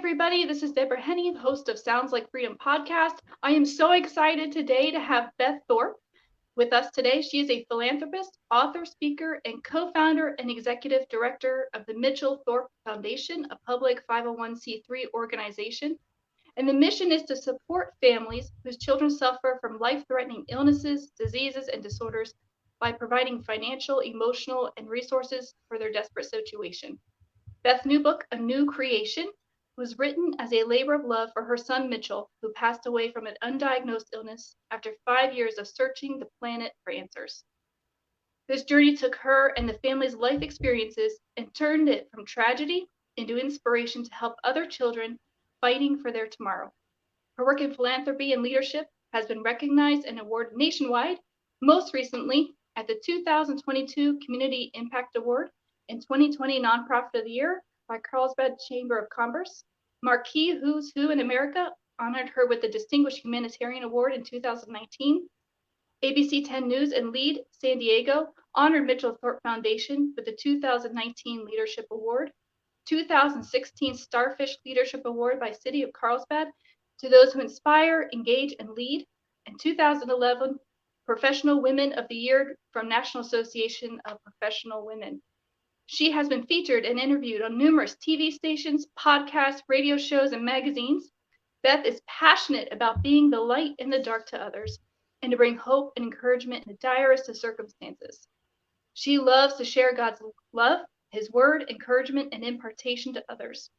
everybody. This is Deborah Henne, host of Sounds Like Freedom podcast. I am so excited today to have Beth Thorp with us today. She is a philanthropist, author, speaker, and co-founder and executive director of the Mitchell Thorp Foundation, a public 501c3 organization. And the mission is to support families whose children suffer from life-threatening illnesses, diseases, and disorders by providing financial, emotional, and resources for their desperate situation. Beth's new book, ANEW Creation, was written as a labor of love for her son Mitchell, who passed away from an undiagnosed illness after 5 years of searching the planet for answers. This journey took her and the family's life experiences and turned it from tragedy into inspiration to help other children fighting for their tomorrow. Her work in philanthropy and leadership has been recognized and awarded nationwide, most recently at the 2022 Community Impact Award and 2020 Nonprofit of the Year by Carlsbad Chamber of Commerce. Marquee Who's Who in America honored her with the Distinguished Humanitarian Award in 2019. ABC 10 News and Lead San Diego honored Mitchell Thorp Foundation with the 2019 Leadership Award. 2016 Starfish Leadership Award by City of Carlsbad to those who inspire, engage, and lead. And 2011 Professional Women of the Year from National Association of Professional Women. She has been featured and interviewed on numerous TV stations, podcasts, radio shows, and magazines. Beth is passionate about being the light in the dark to others and to bring hope and encouragement in the direst of circumstances. She loves to share God's love, His word, encouragement, and impartation to others.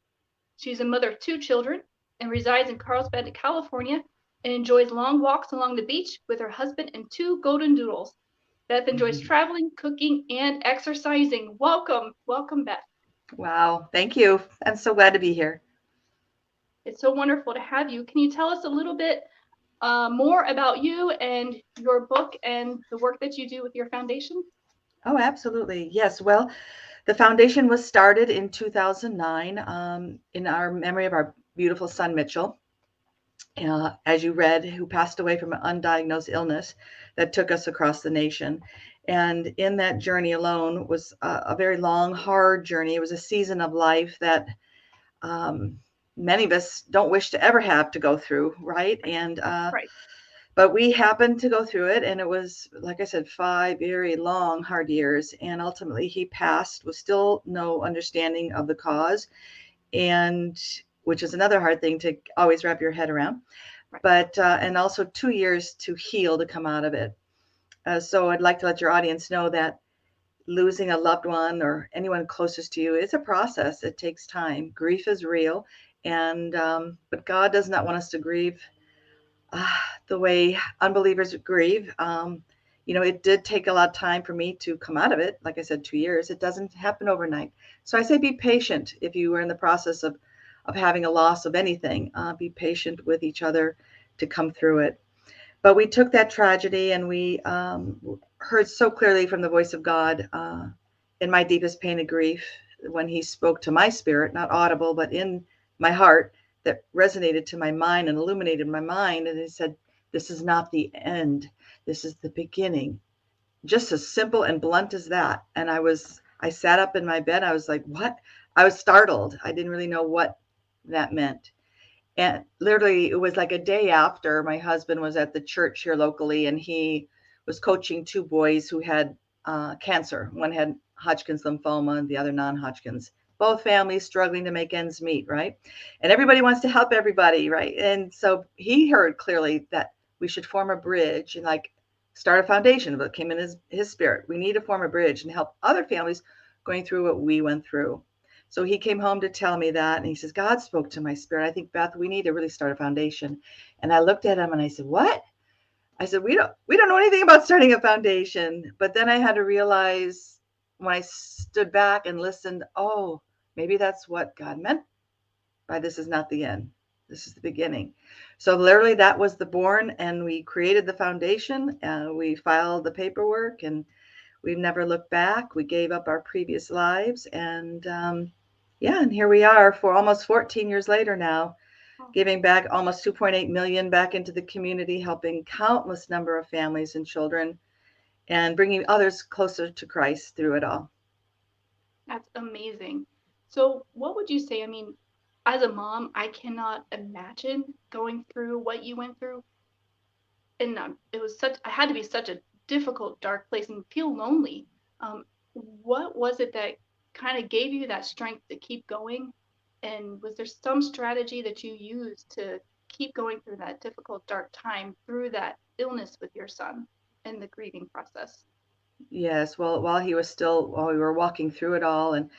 She's a mother of 2 children and resides in Carlsbad, California, and enjoys long walks along the beach with her husband and 2 golden doodles. Beth enjoys traveling, cooking, and exercising. Welcome, Beth. Wow, thank you. I'm so glad to be here. It's so wonderful to have you. Can you tell us a little bit more about you and your book and the work that you do with your foundation? Oh, absolutely. Yes. Well, the foundation was started in 2009 in our memory of our beautiful son, Mitchell, as you read, who passed away from an undiagnosed illness that took us across the nation. And in that journey alone was a very long, hard journey. It was a season of life that many of us don't wish to ever have to go through, right? And Right. but we happened to go through it, and it was, like I said, 5 very long, hard years. And ultimately, he passed with still no understanding of the cause, and which is another hard thing to always wrap your head around. Right. But and also 2 years to heal, to come out of it. So I'd like to let your audience know that losing a loved one or anyone closest to you is a process. It takes time. Grief is real, and but God does not want us to grieve the way unbelievers grieve. It did take a lot of time for me to come out of it. Like I said, 2 years. It doesn't happen overnight. So I say be patient if you are in the process of having a loss of anything. Be patient with each other to come through it. But we took that tragedy and we heard so clearly from the voice of God in my deepest pain and grief when He spoke to my spirit, not audible, but in my heart, that resonated to my mind and illuminated my mind. And He said, "This is not the end. This is the beginning." Just as simple and blunt as that. And I sat up in my bed. I was like, what? I was startled. I didn't really know what that meant. And literally, it was like a day after my husband was at the church here locally, and he was coaching 2 boys who had cancer. One had Hodgkin's lymphoma and the other non-Hodgkin's. Both families struggling to make ends meet, right? And everybody wants to help everybody, right? And so he heard clearly that we should form a bridge and start a foundation. But it came in his spirit. We need to form a bridge and help other families going through what we went through. So he came home to tell me that, and he says, God spoke to my spirit. I think, Beth, we need to really start a foundation. And I looked at him and I said, what? I said, we don't know anything about starting a foundation. But then I had to realize when I stood back and listened, oh, maybe that's what God meant by this is not the end. This is the beginning. So literally that was the born, and we created the foundation. We filed the paperwork, and we've never looked back. We gave up our previous lives, and and here we are for almost 14 years later now, giving back almost 2.8 million back into the community, helping countless number of families and children, and bringing others closer to Christ through it all. That's amazing. So what would you say? I mean, as a mom, I cannot imagine going through what you went through. And I had to be such a difficult, dark place and feel lonely. Um, what was it that kind of gave you that strength to keep going? And was there some strategy that you used to keep going through that difficult, dark time through that illness with your son and the grieving process? Yes, well, while we were walking through it all, and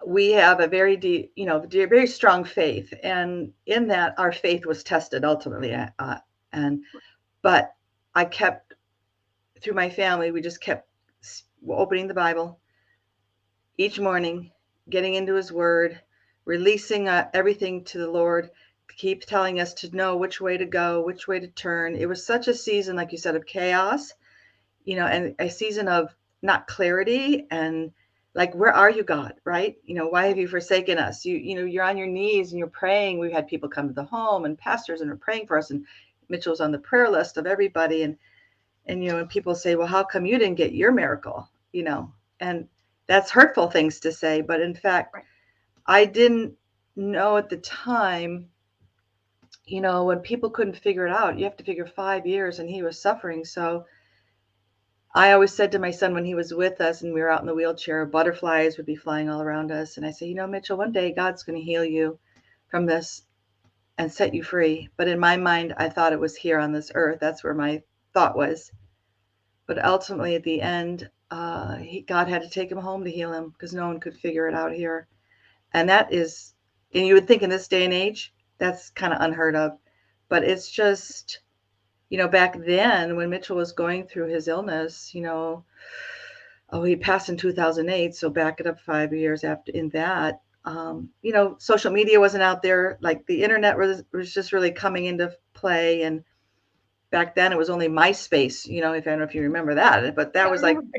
we have a very deep, very strong faith, and in that, our faith was tested ultimately. And but I kept through my family, we just kept opening the Bible each morning, getting into His Word, releasing everything to the Lord. Keep telling us to know which way to go, which way to turn. It was such a season, like you said, of chaos, and a season of not clarity and like, where are you, God? Right? Why have you forsaken us? You're on your knees and you're praying. We had people come to the home and pastors and are praying for us. And Mitchell's on the prayer list of everybody. And people say, well, how come you didn't get your miracle? And that's hurtful things to say. But in fact, Right. I didn't know at the time, when people couldn't figure it out, you have to figure 5 years and he was suffering. So I always said to my son when he was with us and we were out in the wheelchair, butterflies would be flying all around us. And I say, Mitchell, one day God's going to heal you from this and set you free. But in my mind, I thought it was here on this earth. That's where my thought was. But ultimately, at the end, God had to take him home to heal him because no one could figure it out here. And and you would think in this day and age, that's kind of unheard of. But it's just, back then when Mitchell was going through his illness, he passed in 2008. So back it up 5 years after in that, social media wasn't out there. Like the internet was just really coming into play. And back then it was only MySpace, if I don't know if you remember that, but that Yeah, I was like remember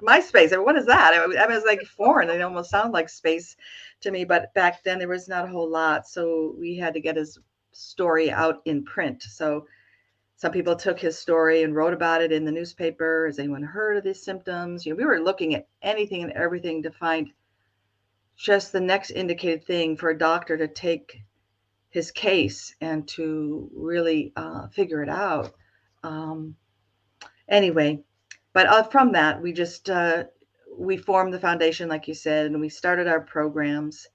MySpace. I mean, what is that? I mean, it was like foreign. It almost sounded like space to me. But back then there was not a whole lot. So we had to get his story out in print. So some people took his story and wrote about it in the newspaper. Has anyone heard of these symptoms? We were looking at anything and everything to find just the next indicated thing for a doctor to take his case and to really figure it out. Um, anyway, but from that, we formed the foundation, like you said, and we started our programs,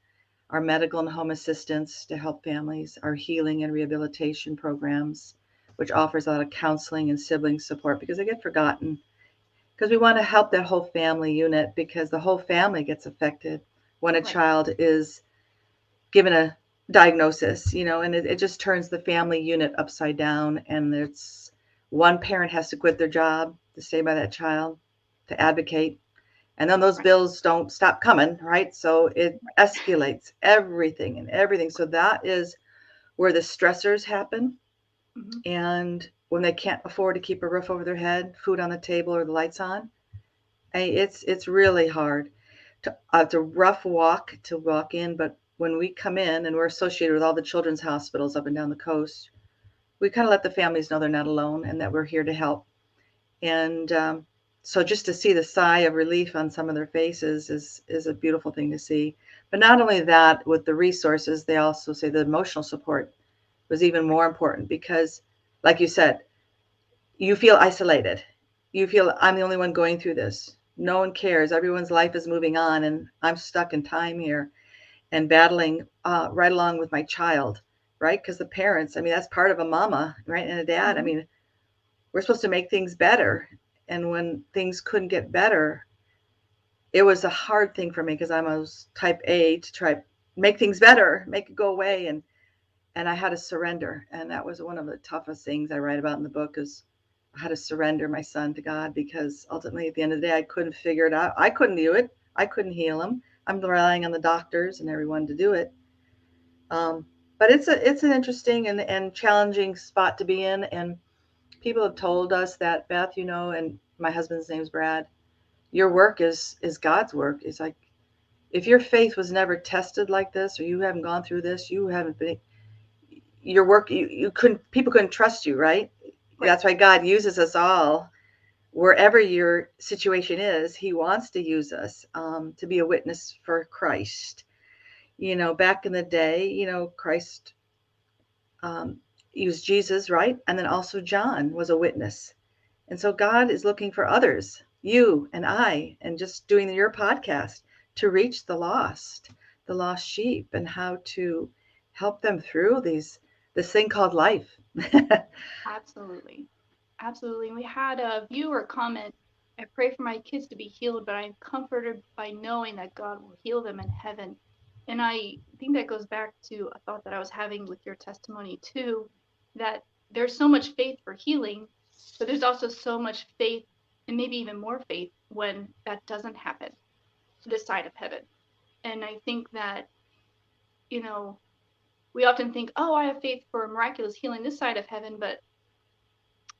our medical and home assistance to help families, our healing and rehabilitation programs, which offers a lot of counseling and sibling support because they get forgotten. Because we want to help that whole family unit because the whole family gets affected when a Right. child is given a diagnosis, and it just turns the family unit upside down. And it's one parent has to quit their job to stay by that child, to advocate. And then those Right. bills don't stop coming, right? So it escalates everything and everything. So that is where the stressors happen. Mm-hmm. And when they can't afford to keep a roof over their head, food on the table, or the lights on, it's really hard. It's a rough walk to walk in, but when we come in and we're associated with all the children's hospitals up and down the coast, we kind of let the families know they're not alone and that we're here to help. And so just to see the sigh of relief on some of their faces is a beautiful thing to see. But not only that, with the resources, they also say the emotional support was even more important because, like you said, you feel isolated. You feel I'm the only one going through this. No one cares. Everyone's life is moving on, and I'm stuck in time here and battling right along with my child, right? Because the parents, I mean, that's part of a mama, right? And a dad. I Mm-hmm. mean, we're supposed to make things better. And when things couldn't get better, it was a hard thing for me because I was type A to try make things better, make it go away. And I had to surrender. And that was one of the toughest things I write about in the book is I had to surrender my son to God because ultimately at the end of the day, I couldn't figure it out. I couldn't do it. I couldn't heal him. I'm relying on the doctors and everyone to do it. Um, but it's an interesting and challenging spot to be in. And people have told us that, Beth, and my husband's name's Brad, your work is God's work. It's like if your faith was never tested like this or you haven't gone through this, you haven't been your work you couldn't people couldn't trust you, right? Right. That's why God uses us all wherever your situation is. He wants to use us to be a witness for Christ. Back in the day, Christ used Jesus, right? And then also John was a witness. And so God is looking for others, you and I, and just doing your podcast to reach the lost sheep, and how to help them through this thing called life. Absolutely. Absolutely. And we had a viewer comment, I pray for my kids to be healed, but I'm comforted by knowing that God will heal them in heaven. And I think that goes back to a thought that I was having with your testimony too, that there's so much faith for healing, but there's also so much faith, and maybe even more faith, when that doesn't happen this side of heaven. And I think that, you know, we often think, oh, I have faith for miraculous healing this side of heaven, but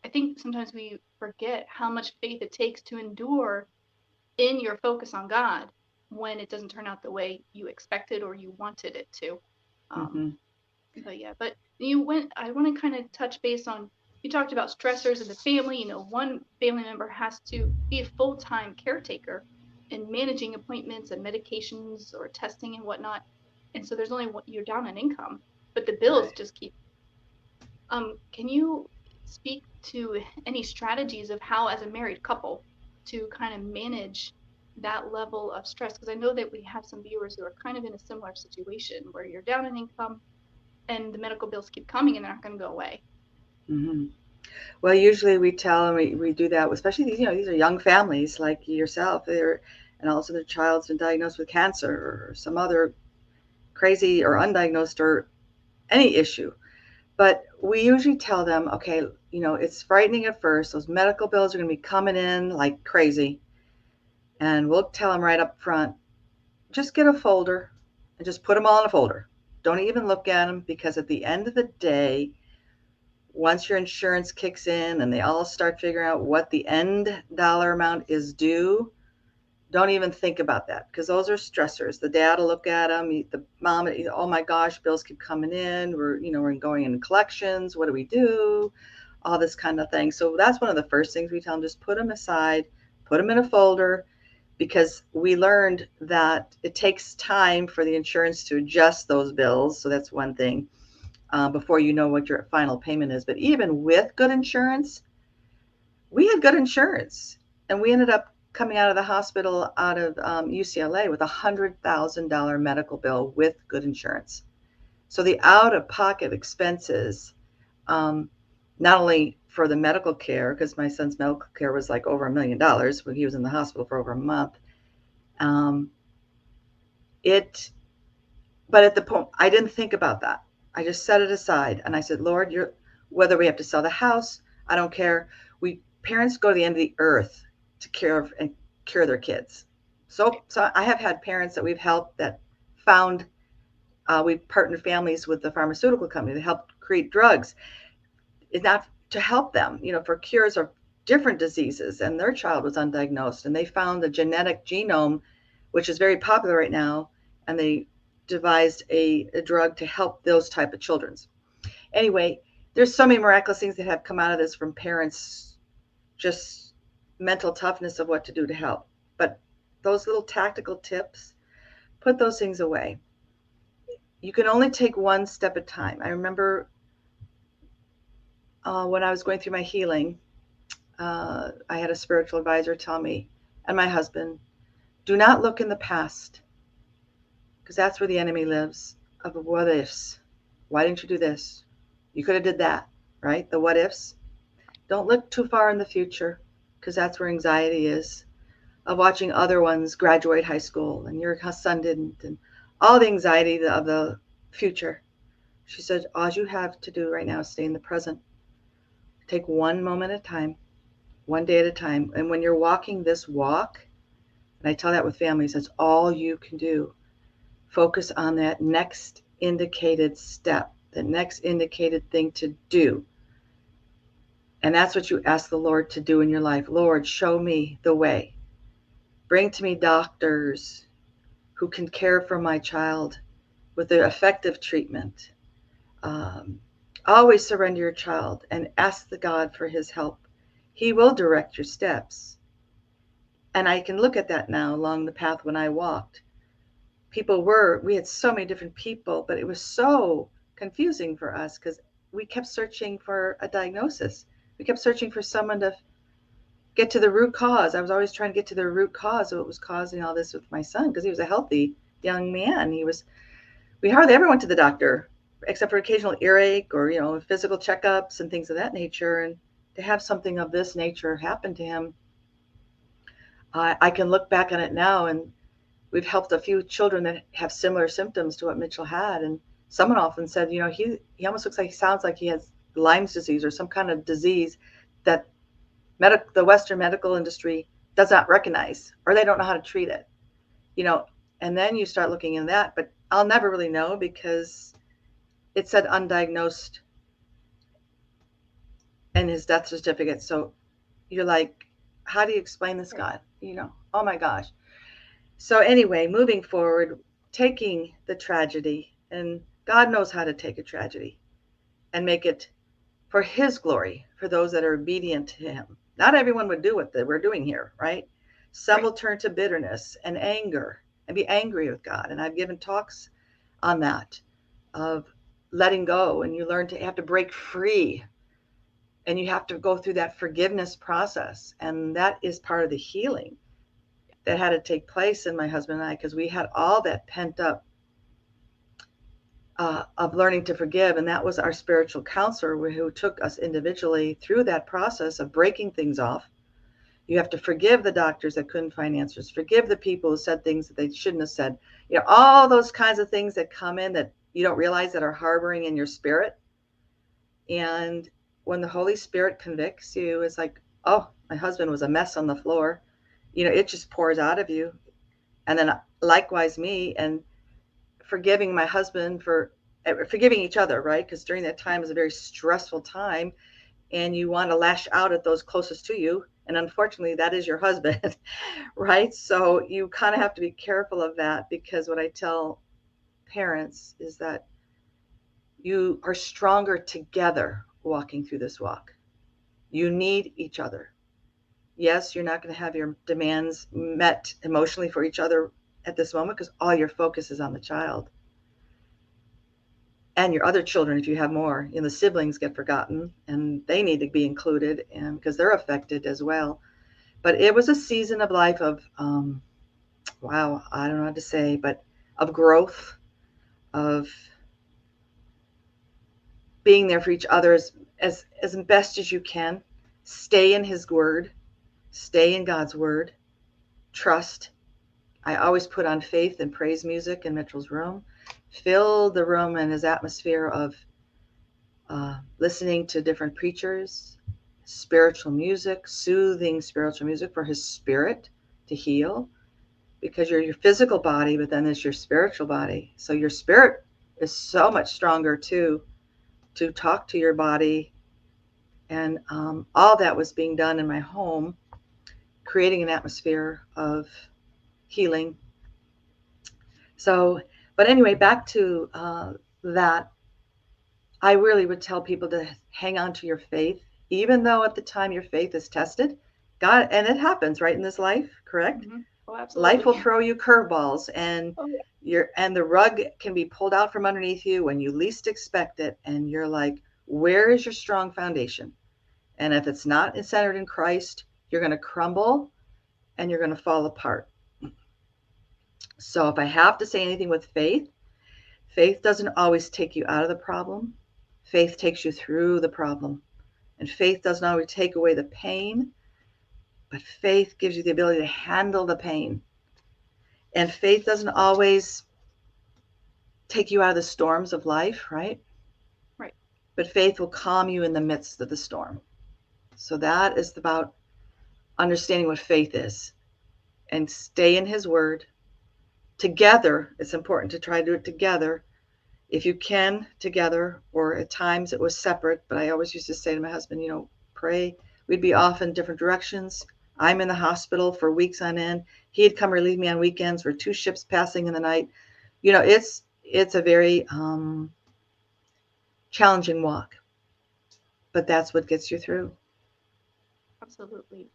I think sometimes we forget how much faith it takes to endure in your focus on God when it doesn't turn out the way you expected or you wanted it to. Um, Mm-hmm. but yeah, but I want to kind of touch base on, you talked about stressors in the family. One family member has to be a full-time caretaker in managing appointments and medications or testing and whatnot. And so there's only one, you're down on income, but the bills Right. just keep. Can you speak to any strategies of how, as a married couple, to kind of manage that level of stress? Because I know that we have some viewers who are kind of in a similar situation where you're down in income and the medical bills keep coming and they're not going to go away. Mm-hmm. Well, usually we tell them we do that, especially these are young families like yourself. And also their child's been diagnosed with cancer or some other crazy or undiagnosed or any issue. But we usually tell them, okay, it's frightening at first. Those medical bills are going to be coming in like crazy. And we'll tell them right up front, just get a folder and just put them all in a folder. Don't even look at them, because at the end of the day, once your insurance kicks in and they all start figuring out what the end dollar amount is due, don't even think about that, because those are stressors. The dad will look at them, the mom, oh my gosh, bills keep coming in. We're going in collections. What do we do? All this kind of thing. So that's one of the first things we tell them: just put them aside, put them in a folder, because we learned that it takes time for the insurance to adjust those bills. So that's one thing, before you know what your final payment is. But even with good insurance, we had good insurance, and we ended up coming out of the hospital out of UCLA with $100,000 medical bill with good insurance. So the out-of-pocket expenses, um, not only for the medical care, because my son's medical care was like over $1 million when he was in the hospital for over a month. Um, it, but at the point, I didn't think about that. I just set it aside, and I said, Lord, whether we have to sell the house, I don't care. Parents go to the end of the earth to cure their kids. So I have had parents that we've helped that found, we've partnered families with the pharmaceutical company that helped create drugs. It's not to help them, for cures of different diseases, and their child was undiagnosed, and they found the genetic genome, which is very popular right now, and they devised a drug to help those type of children. Anyway, there's so many miraculous things that have come out of this from parents, just mental toughness of what to do to help. But those little tactical tips, put those things away. You can only take one step at a time. I remember when I was going through my healing, I had a spiritual advisor tell me, and my husband, do not look in the past, because that's where the enemy lives, of the what ifs. Why didn't you do this? You could have did that, right? The what ifs. Don't look too far in the future, because that's where anxiety is, of watching other ones graduate high school and your son didn't, and all the anxiety of the future. She said, all you have to do right now is stay in the present. Take one moment at a time, one day at a time. And when you're walking this walk, and I tell that with families, that's all you can do. Focus on that next indicated step, the next indicated thing to do. And that's what you ask the Lord to do in your life. Lord, show me the way. Bring to me doctors who can care for my child with the effective treatment. Um, Always surrender your child and ask the God for his help. He will direct your steps. And I can look at that now along the path when I walked. we had so many different people, but it was so confusing for us because we kept searching for a diagnosis. We kept searching for someone to get to the root cause. I was always trying to get to the root cause of what was causing all this with my son because he was a healthy young man. We hardly ever went to the doctor except for occasional earache or, physical checkups and things of that nature. And to have something of this nature happen to him, I can look back on it now, and we've helped a few children that have similar symptoms to what Mitchell had. And someone often said, he almost sounds like he has Lyme's disease or some kind of disease that the Western medical industry does not recognize, or they don't know how to treat it, you know. And then you start looking in that, but I'll never really know because it said undiagnosed in his death certificate. So you're like, how do you explain this, God? Oh my gosh. So anyway, moving forward, taking the tragedy, and God knows how to take a tragedy and make it for his glory, for those that are obedient to him. Not everyone would do what we're doing here, right? Some will turn to bitterness and anger and be angry with God. And I've given talks on that of letting go, and you learn to have to break free, and you have to go through that forgiveness process. And that is part of the healing that had to take place in my husband and I, because we had all that pent up of learning to forgive. And that was our spiritual counselor who took us individually through that process of breaking things off. You have to forgive the doctors that couldn't find answers, forgive the people who said things that they shouldn't have said, all those kinds of things that come in that you don't realize that are harboring in your spirit. And when the Holy Spirit convicts you, it's like, oh, my husband was a mess on the floor. It just pours out of you. And then likewise me, and forgiving my husband for forgiving each other, right? Because during that time is a very stressful time, and you want to lash out at those closest to you. And unfortunately, that is your husband, right? So you kind of have to be careful of that, because what I tell parents is that you are stronger together walking through this walk. You need each other. Yes, you're not going to have your demands met emotionally for each other at this moment because all your focus is on the child and your other children. If you have more, the siblings get forgotten and they need to be included, and because they're affected as well. But it was a season of life of wow, I don't know how to say, but of growth, of being there for each other as best as you can. Stay in his word, stay in God's word, trust. I always put on faith and praise music in Mitchell's room, fill the room and his atmosphere of listening to different preachers, spiritual music, soothing spiritual music for his spirit to heal, because you're your physical body, but then there's your spiritual body. So your spirit is so much stronger too, to talk to your body. And all that was being done in my home, creating an atmosphere of healing. So, but anyway, back to that, I really would tell people to hang on to your faith, even though at the time your faith is tested. God, and it happens right in this life, correct? Mm-hmm. Oh, absolutely. Life will throw you curveballs, and the rug can be pulled out from underneath you when you least expect it, and you're like, where is your strong foundation? And if it's not centered in Christ, you're going to crumble and you're going to fall apart. So if I have to say anything with faith, faith doesn't always take you out of the problem. Faith takes you through the problem. And faith doesn't always take away the pain, but faith gives you the ability to handle the pain. And faith doesn't always take you out of the storms of life, right? Right. But faith will calm you in the midst of the storm. So that is about understanding what faith is, and stay in his word. Together, it's important to try to do it together. If you can, together, or at times it was separate, but I always used to say to my husband, pray. We'd be off in different directions. I'm in the hospital for weeks on end. He'd come relieve me on weekends. We're 2 ships passing in the night. It's a very challenging walk, but that's what gets you through. Absolutely.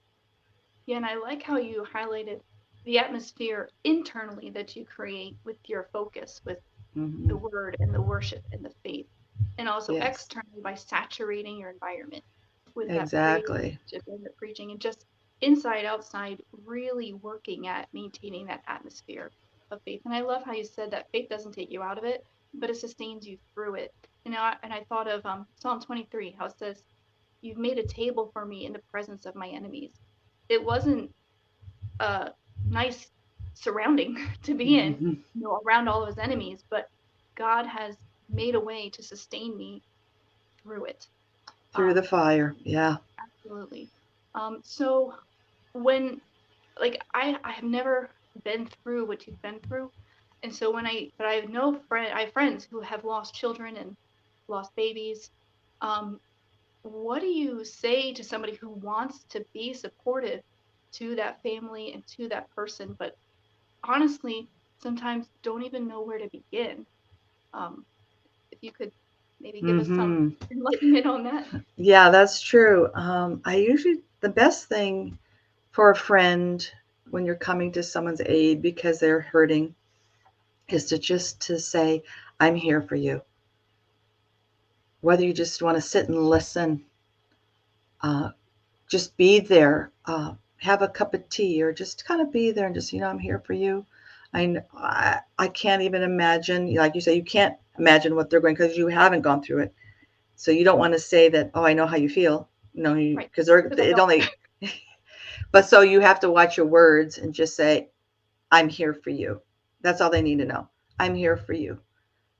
Yeah, and I like how you highlighted the atmosphere internally that you create with your focus, with the Mm-hmm. word and the worship and the faith, and also Yes, externally by saturating your environment with that praise exactly. and the preaching, and just inside outside really working at maintaining that atmosphere of faith. And I love how you said that faith doesn't take you out of it, but it sustains you through it. And I thought of Psalm 23, how it says, "You've made a table for me in the presence of my enemies." It wasn't a nice surrounding to be in, Mm-hmm. around all of his enemies, but God has made a way to sustain me through it. Through the fire. Yeah. Absolutely. So when, like, I have never been through what you've been through, and so but I have friends who have lost children and lost babies. Um, what do you say to somebody who wants to be supportive to that family and to that person, but honestly, sometimes don't even know where to begin? Um, if you could maybe give us some Mm-hmm. enlightenment on that. Yeah, that's true. The best thing for a friend when you're coming to someone's aid because they're hurting is to say, I'm here for you. Whether you just want to sit and listen, uh, just be there, have a cup of tea, or just kind of be there and just, I'm here for you. I can't even imagine, like you say, you can't imagine what they're going because you haven't gone through it. So you don't want to say that, oh, I know how you feel. No, Right. because Because I it don't. only, but so you have to watch your words and just say, I'm here for you. That's all they need to know. I'm here for you.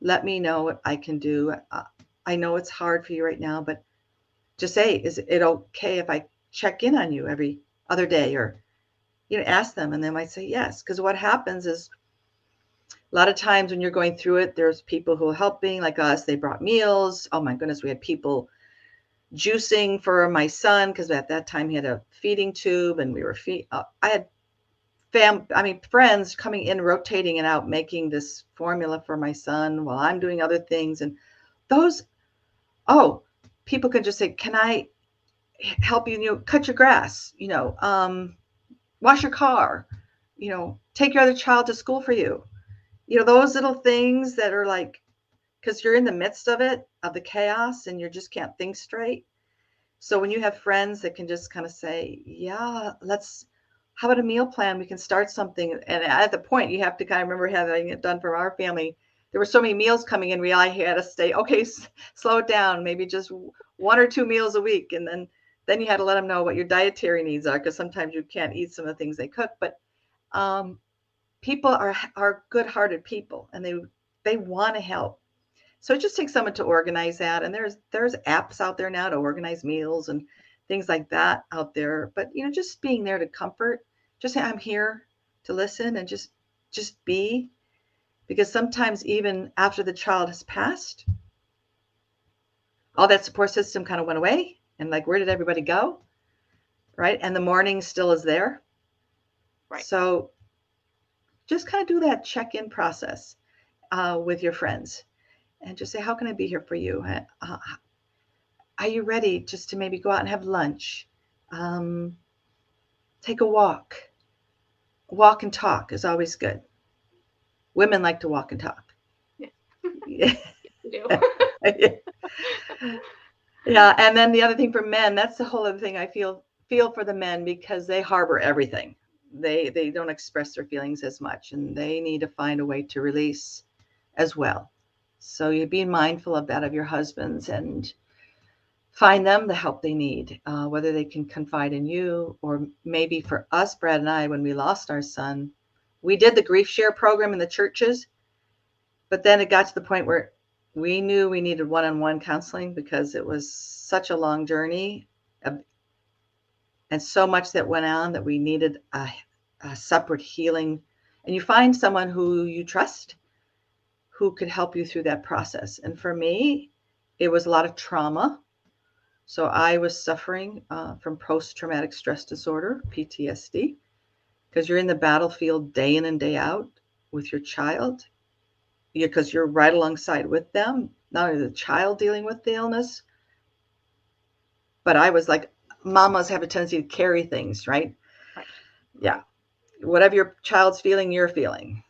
Let me know what I can do. I know it's hard for you right now, but just say, is it okay if I check in on you every other day, or ask them, and they might say yes. Because what happens is a lot of times when you're going through it, there's people who are helping, like us. They brought meals. Oh my goodness, we had people juicing for my son because at that time he had a feeding tube, and we were I had friends coming in, rotating and out, making this formula for my son while I'm doing other things. And those, oh, people can just say, can I help you, cut your grass, wash your car, take your other child to school for you. Those little things that are like, because you're in the midst of the chaos, and you just can't think straight. So when you have friends that can just kind of say, yeah, how about a meal plan? We can start something. And at the point, you have to kind of remember having it done for our family. There were so many meals coming in, I had to stay, okay, slow it down, maybe just 1 or 2 meals a week. And then you had to let them know what your dietary needs are, because sometimes you can't eat some of the things they cook. But um, people are good-hearted people, and they want to help. So it just takes someone to organize that. And there's apps out there now to organize meals and things like that out there. But just being there to comfort, just say, I'm here to listen, and just be. Because sometimes even after the child has passed, all that support system kind of went away. And like, where did everybody go? Right. And the mourning still is there. Right. So just kind of do that check-in process with your friends, and just say, how can I be here for you? Are you ready just to maybe go out and have lunch? Um, Take a walk. Walk and talk is always good. Women like to walk and talk. Yes, Yeah. you do. Yeah. And then the other thing for men, that's the whole other thing I feel for the men, because they harbor everything. They don't express their feelings as much, and they need to find a way to release as well. So you be mindful of that, of your husbands, and find them the help they need, whether they can confide in you, or maybe for us, Brad and I, when we lost our son, we did the grief share program in the churches, but then it got to the point where we knew we needed one-on-one counseling, because it was such a long journey, and so much that went on, that we needed a separate healing. And you find someone who you trust, who could help you through that process. And for me, it was a lot of trauma. So I was suffering from post-traumatic stress disorder, PTSD, because you're in the battlefield day in and day out with your child, because you're right alongside with them, not only the child dealing with the illness, but I was like, mamas have a tendency to carry things, right? Right. Yeah. whatever your child's feeling, you're feeling.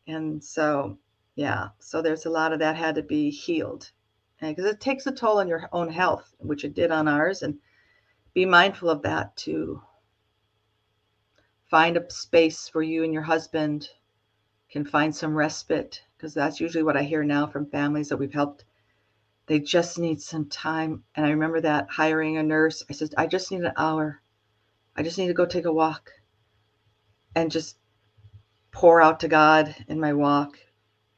And so, yeah, so there's a lot of that had to be healed, because it takes a toll on your own health, which it did on ours. And be mindful of that, to find a space where you and your husband can find some respite, because that's usually what I hear now from families that we've helped. They just need some time. And I remember that, hiring a nurse, I said, I just need an hour. I just need to go take a walk and just pour out to God in my walk,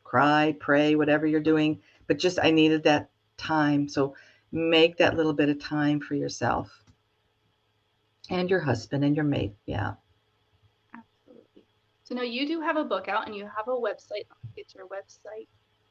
cry, pray, whatever you're doing. But just, I needed that time. So make that little bit of time for yourself and your husband and your mate. Yeah. Absolutely. So now you do have a book out and you have a website. I'll get your website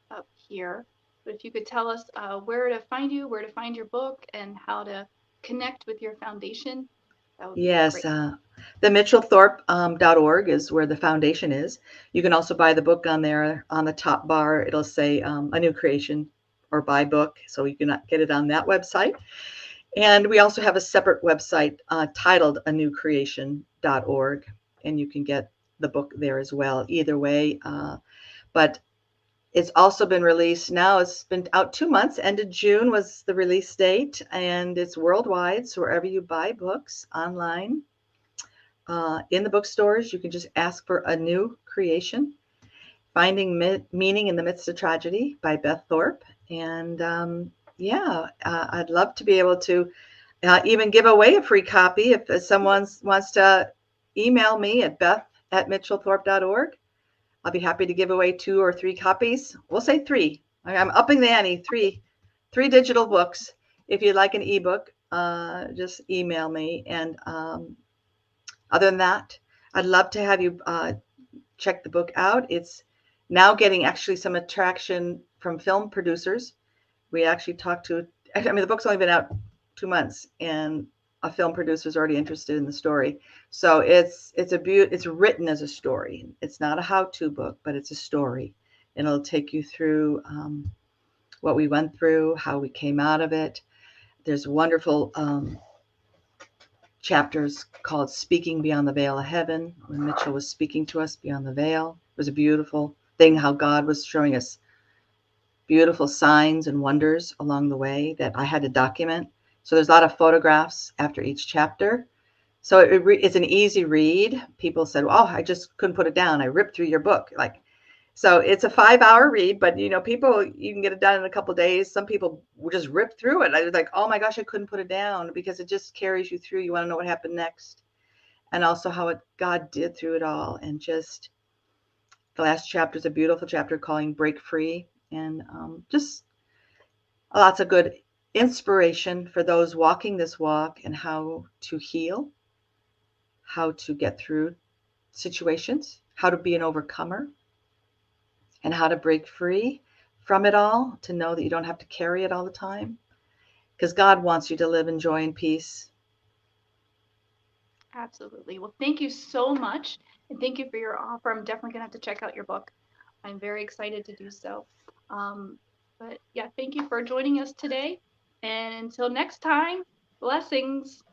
up here. But if you could tell us where to find you, where to find your book, and how to connect with your foundation, that would be Yes. great. The mitchellthorpe.org is where the foundation is. You can also buy the book on there. On the top bar, it'll say ANEW Creation or buy book. So you can get it on that website. And we also have a separate website titled ANEWCreation.org. And you can get the book there as well. Either way. But it's also been released now. It's been out 2 months. End of June was the release date. And it's worldwide. So wherever you buy books online, in the bookstores, you can just ask for ANEW Creation, Finding Meaning in the Midst of Tragedy by Beth Thorp. And yeah, I'd love to be able to even give away a free copy if someone wants to email me at beth@mitchellthorpe.org. I'll be happy to give away 2 or 3 copies. We'll say 3. I'm upping the ante. Three digital books. If you'd like an ebook, just email me. And other than that, I'd love to have you check the book out. It's now getting actually some attraction from film producers. We actually talked to, I mean, the book's only been out 2 months, and a film producer is already interested in the story. So it's written as a story. It's not a how-to book, but it's a story, and it'll take you through what we went through, how we came out of it. There's wonderful chapters called Speaking Beyond the Veil of Heaven, when Mitchell was speaking to us beyond the veil. It was a beautiful thing, how God was showing us beautiful signs and wonders along the way that I had to document. So there's a lot of photographs after each chapter. So it's an easy read. People said, oh, I just couldn't put it down. I ripped through your book. Like, so it's a 5-hour read, but people, you can get it done in a couple of days. Some people will just rip through it. I was like, oh my gosh, I couldn't put it down, because it just carries you through. You want to know what happened next, and also how God did through it all. And just the last chapter is a beautiful chapter calling Break Free, and just lots of good inspiration for those walking this walk, and how to heal, how to get through situations, how to be an overcomer, and how to break free from it all, to know that you don't have to carry it all the time, because God wants you to live in joy and peace. Absolutely. Well, thank you so much. And thank you for your offer. I'm definitely going to have to check out your book. I'm very excited to do so. But yeah, thank you for joining us today. And until next time, blessings.